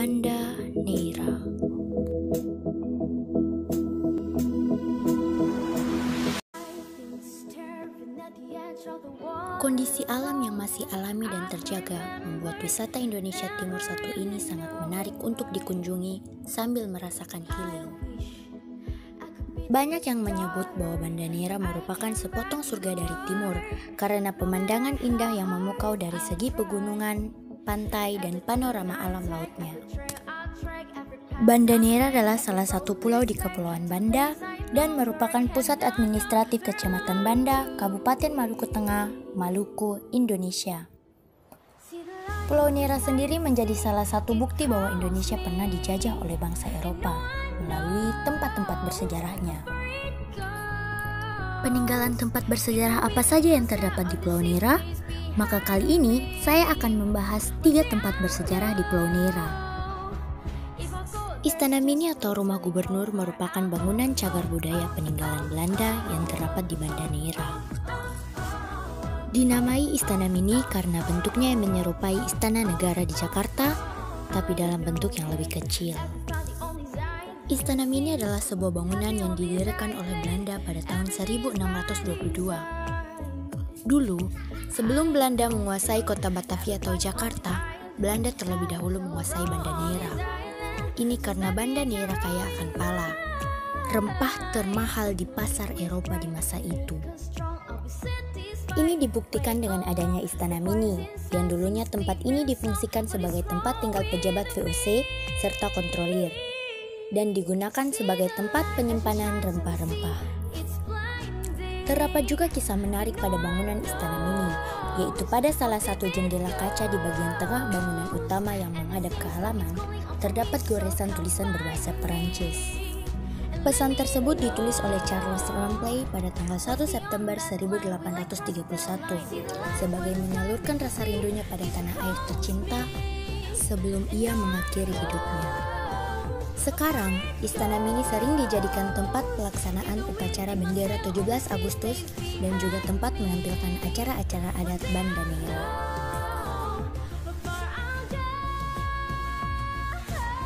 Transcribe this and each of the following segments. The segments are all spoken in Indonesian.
Banda Neira. Kondisi alam yang masih alami dan terjaga membuat wisata Indonesia Timur satu ini sangat menarik untuk dikunjungi sambil merasakan healing. Banyak yang menyebut bahwa Banda Neira merupakan sepotong surga dari timur karena pemandangan indah yang memukau dari segi pegunungan, pantai, dan panorama alam lautnya. Banda Neira adalah salah satu pulau di Kepulauan Banda dan merupakan pusat administratif Kecamatan Banda, Kabupaten Maluku Tengah, Maluku, Indonesia. Pulau Neira sendiri menjadi salah satu bukti bahwa Indonesia pernah dijajah oleh bangsa Eropa melalui tempat-tempat bersejarahnya. Peninggalan tempat bersejarah apa saja yang terdapat di Pulau Neira? Maka kali ini saya akan membahas 3 tempat bersejarah di Pulau Neira. Istana Mini atau Rumah Gubernur merupakan bangunan cagar budaya peninggalan Belanda yang terdapat di Banda Neira. Dinamai Istana Mini karena bentuknya yang menyerupai Istana Negara di Jakarta, tapi dalam bentuk yang lebih kecil. Istana Mini adalah sebuah bangunan yang didirikan oleh Belanda pada tahun 1622. Dulu, sebelum Belanda menguasai kota Batavia atau Jakarta, Belanda terlebih dahulu menguasai Banda Neira. Ini karena Banda Neira kaya akan pala, rempah termahal di pasar Eropa di masa itu. Ini dibuktikan dengan adanya Istana Mini, yang dulunya tempat ini difungsikan sebagai tempat tinggal pejabat VOC serta kontrolir, dan digunakan sebagai tempat penyimpanan rempah-rempah. Terdapat juga kisah menarik pada bangunan Istana Mini, yaitu pada salah satu jendela kaca di bagian tengah bangunan utama yang menghadap ke halaman, terdapat goresan tulisan berbahasa Perancis. Pesan tersebut ditulis oleh Charles Rampley pada tanggal 1 September 1831 sebagai menyalurkan rasa rindunya pada tanah air tercinta sebelum ia mengakhiri hidupnya. Sekarang, Istana Mini sering dijadikan tempat pelaksanaan upacara bendera 17 Agustus dan juga tempat menampilkan acara-acara adat Banda Neira.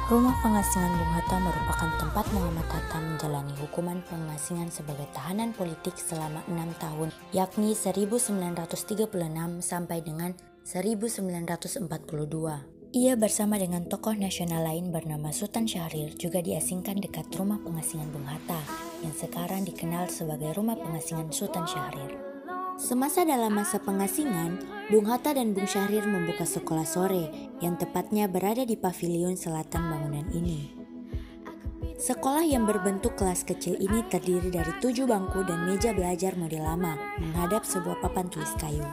Rumah pengasingan Bung Hatta merupakan tempat Muhammad Hatta menjalani hukuman pengasingan sebagai tahanan politik selama 6 tahun, yakni 1936 sampai dengan 1942. Ia bersama dengan tokoh nasional lain bernama Sultan Syahrir juga diasingkan dekat rumah pengasingan Bung Hatta yang sekarang dikenal sebagai rumah pengasingan Sultan Syahrir. Semasa dalam masa pengasingan, Bung Hatta dan Bung Syahrir membuka sekolah sore yang tepatnya berada di pavilion selatan bangunan ini. Sekolah yang berbentuk kelas kecil ini terdiri dari 7 bangku dan meja belajar model lama menghadap sebuah papan tulis kayu.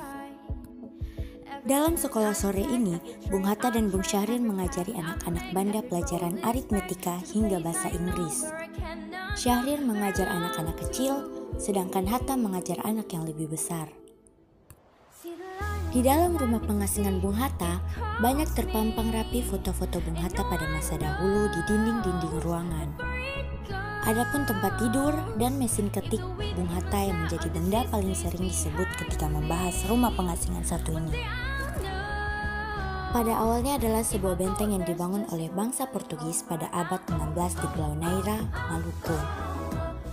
Dalam sekolah sore ini, Bung Hatta dan Bung Syahrir mengajari anak-anak Banda pelajaran aritmetika hingga bahasa Inggris. Syahrir mengajar anak-anak kecil, sedangkan Hatta mengajar anak yang lebih besar. Di dalam rumah pengasingan Bung Hatta, banyak terpampang rapi foto-foto Bung Hatta pada masa dahulu di dinding-dinding ruangan. Adapun tempat tidur dan mesin ketik Bung Hatta yang menjadi benda paling sering disebut ketika membahas rumah pengasingan satu ini. Pada awalnya adalah sebuah benteng yang dibangun oleh bangsa Portugis pada abad 16 di Pulau Neira, Maluku.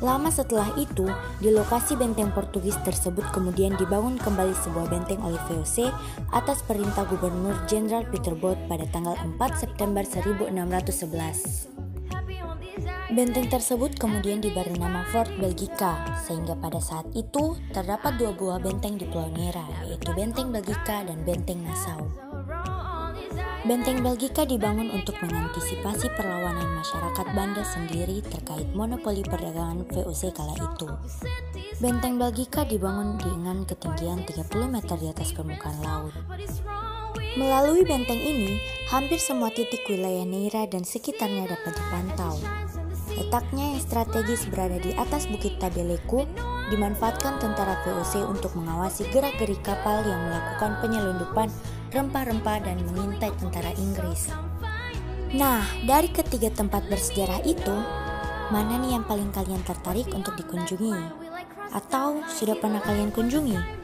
Lama setelah itu, di lokasi benteng Portugis tersebut kemudian dibangun kembali sebuah benteng oleh VOC atas perintah Gubernur Jenderal Peter Both pada tanggal 4 September 1611. Benteng tersebut kemudian diberi nama Fort Belgica, sehingga pada saat itu terdapat 2 buah benteng di Pulau Neira, yaitu Benteng Belgica dan Benteng Nassau. Benteng Belgica dibangun untuk mengantisipasi perlawanan masyarakat Banda sendiri terkait monopoli perdagangan VOC kala itu. Benteng Belgica dibangun dengan ketinggian 30 meter di atas permukaan laut. Melalui benteng ini, hampir semua titik wilayah Neira dan sekitarnya dapat dipantau. Letaknya yang strategis berada di atas Bukit Tabeleku dimanfaatkan tentara VOC untuk mengawasi gerak-gerik kapal yang melakukan penyelundupan rempah-rempah dan mengintai tentara Inggris. Nah, dari ketiga tempat bersejarah itu, mana nih yang paling kalian tertarik untuk dikunjungi? Atau sudah pernah kalian kunjungi?